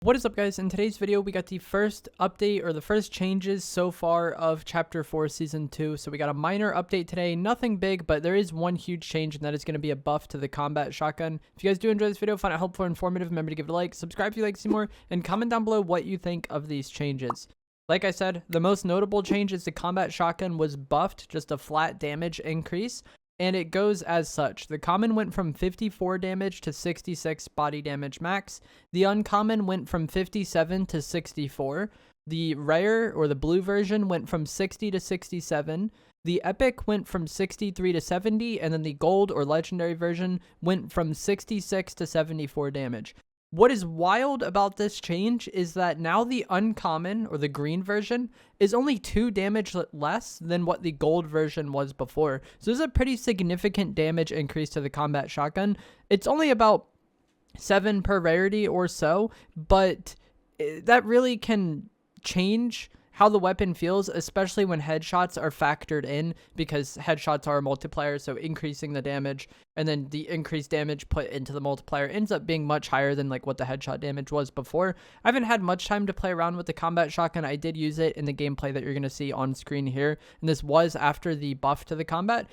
What is up, guys? In today's video, we got the first update or the first changes so far of Chapter 4 Season 2. So we got a minor update today, nothing big, but there is one huge change, and that is going to be a buff to the combat shotgun. If you guys do enjoy this video, find it helpful or informative, remember to give it a like, subscribe if you like to see more, and comment down below what you think of these changes. Like I said, the most notable change is the combat shotgun was buffed, just a flat damage increase. And it goes as such. The common went from 54 damage to 66 body damage max. The uncommon went from 57 to 64. The rare or the blue version went from 60 to 67. The epic went from 63 to 70. And then the gold or legendary version went from 66 to 74 damage. What is wild about this change is that now the uncommon, or the green version, is only 2 damage less than what the gold version was before. So this is a pretty significant damage increase to the combat shotgun. It's only about 7 per rarity or so, but that really can change how the weapon feels, especially when headshots are factored in, because headshots are a multiplier, so increasing the damage and then the increased damage put into the multiplier ends up being much higher than like what the headshot damage was before. I haven't had much time to play around with the combat shotgun. I did use it in the gameplay that you're going to see on screen here, and this was after the buff to the combat.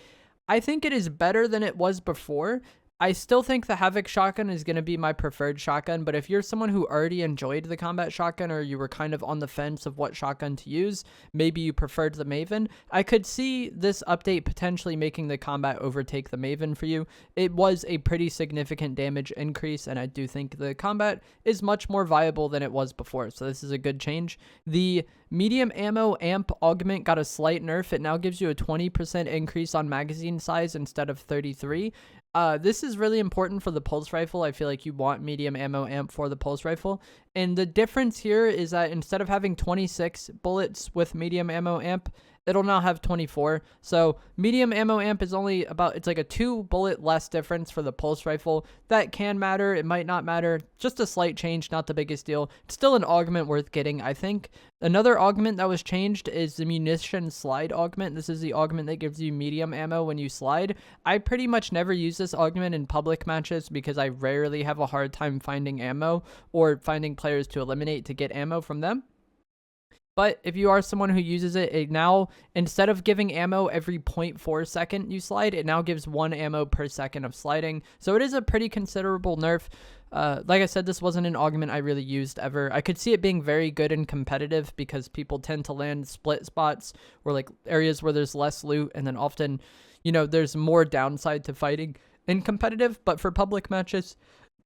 I think it is better than it was before. I still think the Havoc shotgun is going to be my preferred shotgun, but if you're someone who already enjoyed the combat shotgun, or you were kind of on the fence of what shotgun to use, maybe you preferred the Maven, I could see this update potentially making the combat overtake the Maven for you. It was a pretty significant damage increase, and I do think the combat is much more viable than it was before, so this is a good change. The medium ammo amp augment got a slight nerf. It now gives you a 20% increase on magazine size instead of 33. This is really important for the pulse rifle. I feel like you want medium ammo amp for the pulse rifle. And the difference here is that instead of having 26 bullets with medium ammo amp, it'll now have 24. So medium ammo amp is only about, it's like a 2 bullet less difference for the pulse rifle. That can matter. It might not matter. Just a slight change, not the biggest deal. It's still an augment worth getting, I think. Another augment that was changed is the munition slide augment. This is the augment that gives you medium ammo when you slide. I pretty much never use this augment in public matches because I rarely have a hard time finding ammo or finding players to eliminate to get ammo from them. But if you are someone who uses it, it now, instead of giving ammo every 0.4 second you slide, it now gives 1 ammo per second of sliding. So it is a pretty considerable nerf. Like I said, this wasn't an augment I really used ever. I could see it being very good in competitive because people tend to land split spots or like areas where there's less loot, and then often, you know, there's more downside to fighting in competitive. But for public matches,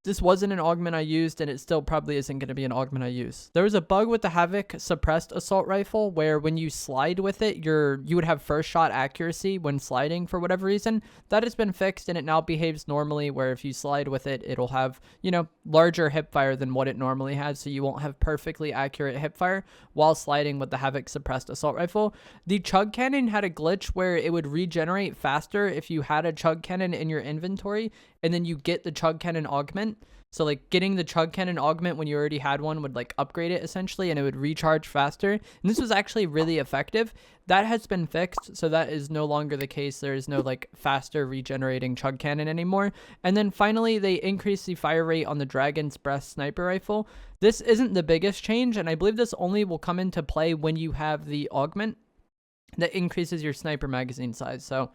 this wasn't an augment I used, and it still probably isn't going to be an augment I use. There was a bug with the Havoc suppressed assault rifle where when you slide with it, you would have first shot accuracy when sliding for whatever reason. That has been fixed, and it now behaves normally where if you slide with it, it'll have, you know, larger hipfire than what it normally has, so you won't have perfectly accurate hipfire while sliding with the Havoc suppressed assault rifle. The chug cannon had a glitch where it would regenerate faster if you had a chug cannon in your inventory, and then you get the chug cannon augment. So like getting the chug cannon augment when you already had one would like upgrade it essentially, and it would recharge faster. And this was actually really effective. That has been fixed, so that is no longer the case. There is no like faster regenerating chug cannon anymore. And then finally, they increased the fire rate on the Dragon's Breath sniper rifle. This isn't the biggest change, and I believe this only will come into play when you have the augment that increases your sniper magazine size. So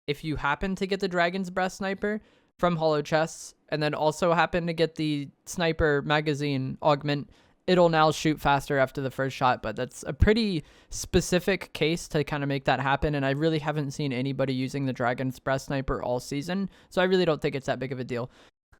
if you happen to get the Dragon's Breath sniper from holo chests, and then also happen to get the sniper magazine augment, it'll now shoot faster after the first shot. But that's a pretty specific case to kind of make that happen, and I really haven't seen anybody using the Dragon's Breath sniper all season, so I really don't think it's that big of a deal.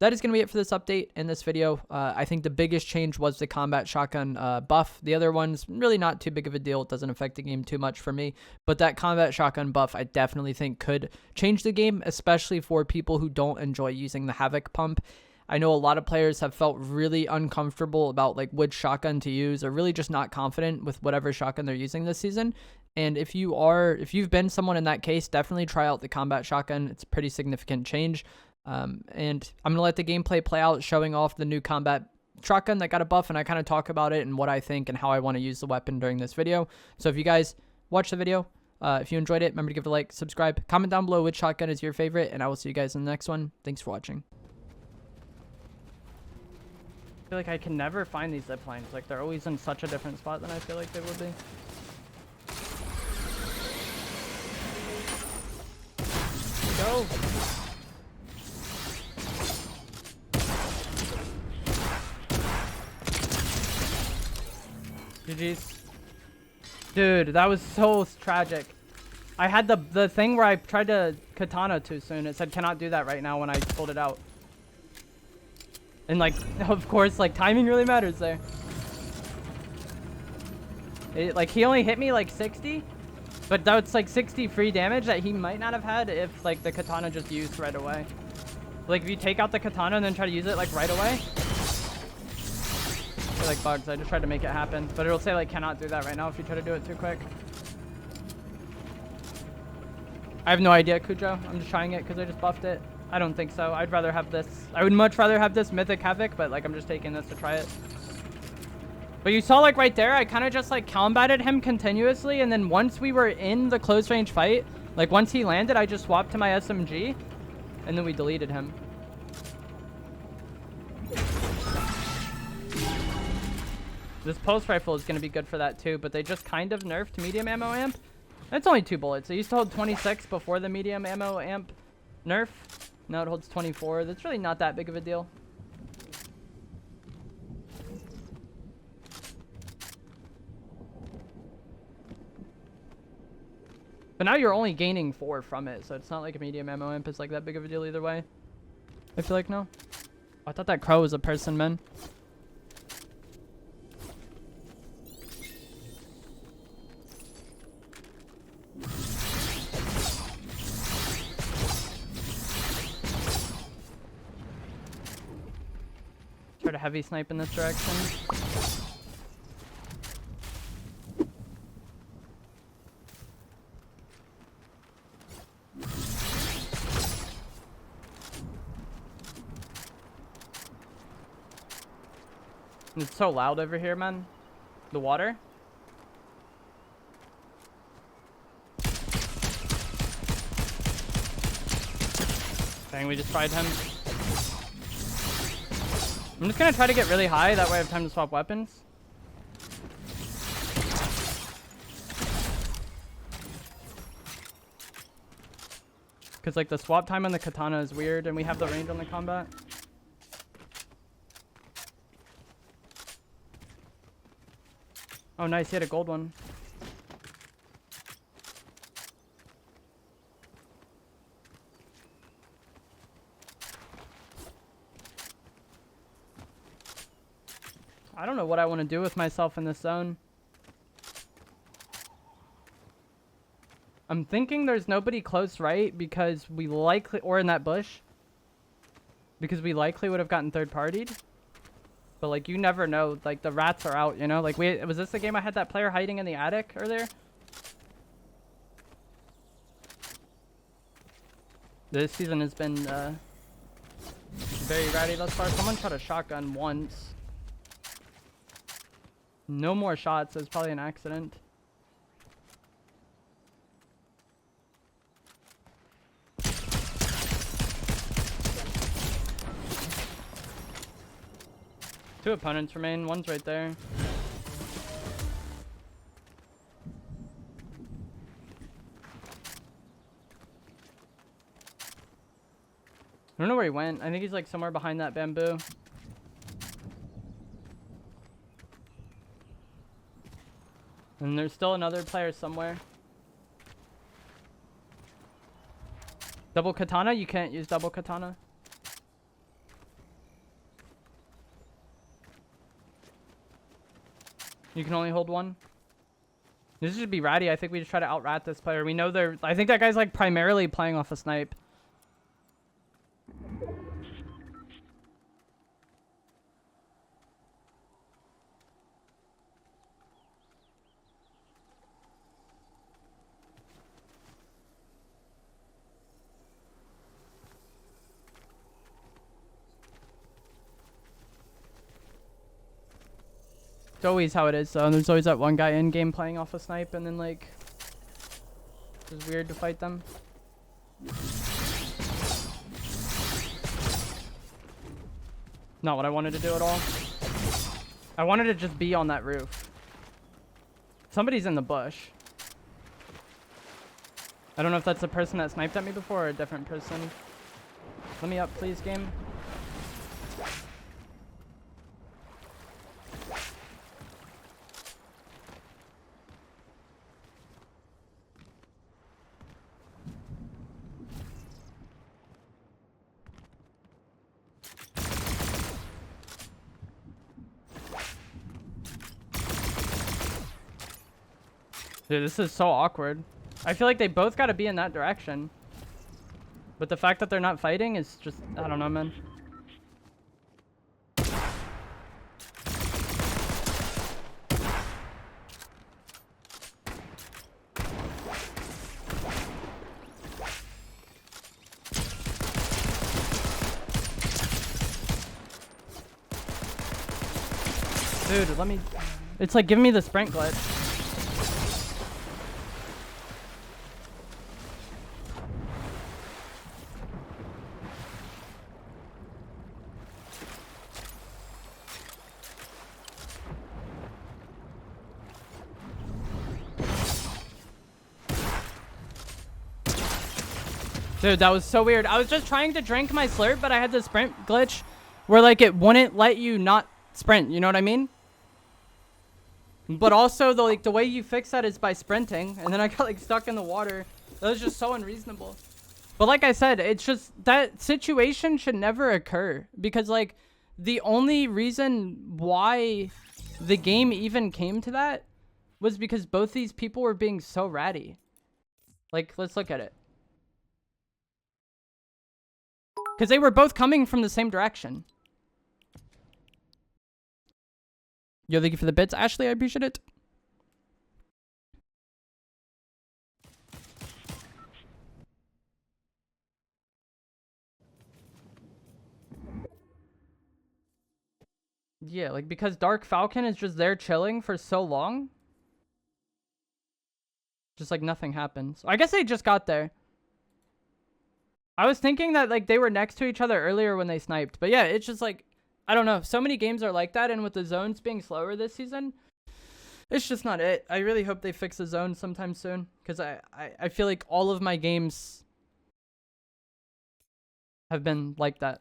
That is going to be it for this update in this video. I think the biggest change was the combat shotgun buff. The other one's really not too big of a deal. It doesn't affect the game too much for me. But that combat shotgun buff, I definitely think could change the game, especially for people who don't enjoy using the Havoc pump. I know a lot of players have felt really uncomfortable about like which shotgun to use, or really just not confident with whatever shotgun they're using this season. And if you've been someone in that case, definitely try out the combat shotgun. It's a pretty significant change. And I'm going to let the gameplay play out, showing off the new combat shotgun that got a buff, and I kind of talk about it and what I think and how I want to use the weapon during this video. So if you guys watch the video, if you enjoyed it, remember to give it a like, subscribe, comment down below which shotgun is your favorite, and I will see you guys in the next one. Thanks for watching. feel like I can never find these zip lines. Like, they're always in such a different spot than I feel like they would be. Go. GG's. Dude, that was so tragic. I had the thing where I tried to katana too soon. It said cannot do that right now when I pulled it out. And like, of course, like timing really matters there. Like he only hit me like 60, but that's like 60 free damage that he might not have had if like the katana just used right away. Like if you take out the katana and then try to use it like right away. They're like bugs. I just tried to make it happen, but it'll say like cannot do that right now if you try to do it too quick. I have no idea, Cujo. I'm just trying it because I just buffed it. I don't think so. I'd rather have this. I would much rather have this Mythic Havoc, but like I'm just taking this to try it. But you saw like right there, I kind of just like combated him continuously, and then once we were in the close range fight, like once he landed, I just swapped to my SMG, and then we deleted him. This pulse rifle is going to be good for that too, but they just kind of nerfed medium ammo amp. It's only 2 bullets. It used to hold 26 before the medium ammo amp nerf. Now it holds 24. That's really not that big of a deal. But now you're only gaining 4 from it, so it's not like a medium ammo amp is like that big of a deal either way. I feel like no. I thought that crow was a person, man. Try to heavy snipe in this direction. It's so loud over here, man. The water. Dang, we just tried him. I'm just gonna try to get really high, that way I have time to swap weapons. Because like the swap time on the katana is weird and we have the range on the combat. Oh nice, he had a gold one. I don't know what I want to do with myself in this zone. I'm thinking there's nobody close right because we likely, or in that bush, because we likely would have gotten third partied. But like you never know, like the rats are out, you know? Like was this the game I had that player hiding in the attic earlier? This season has been very ratty thus far. Someone shot a shotgun once. No more shots. It was probably an accident. Two opponents remain. One's right there. I don't know where he went. I think he's like somewhere behind that bamboo. And there's still another player somewhere. Double katana? You can't use double katana. You can only hold one. This should be ratty. I think we just try to out-rat this player. We know they're... I think that guy's like primarily playing off a snipe. It's always how it is, though. There's always that one guy in game playing off a snipe, and then like it's weird to fight them. Not what I wanted to do at all. I wanted to just be on that roof. Somebody's in the bush. I don't know if that's the person that sniped at me before or a different person. Let me up, please, game. Dude, this is so awkward. I feel like they both got to be in that direction. But the fact that they're not fighting is just, I don't know, man. Dude, let me... It's like giving me the sprint glitch. Dude, that was so weird. I was just trying to drink my slurp, but I had the sprint glitch where, like, it wouldn't let you not sprint. You know what I mean? But also, the way you fix that is by sprinting. And then I got, like, stuck in the water. That was just so unreasonable. But like I said, it's just that situation should never occur. Because, like, the only reason why the game even came to that was because both these people were being so ratty. Like, let's look at it. Because they were both coming from the same direction. Yo, thank you for the bits, Ashley. I appreciate it. Yeah, like, because Dark Falcon is just there chilling for so long. Just, like, nothing happens. I guess they just got there. I was thinking that, like, they were next to each other earlier when they sniped. But yeah, it's just, like, I don't know. So many games are like that. And with the zones being slower this season, it's just not it. I really hope they fix the zone sometime soon. Because I feel like all of my games have been like that.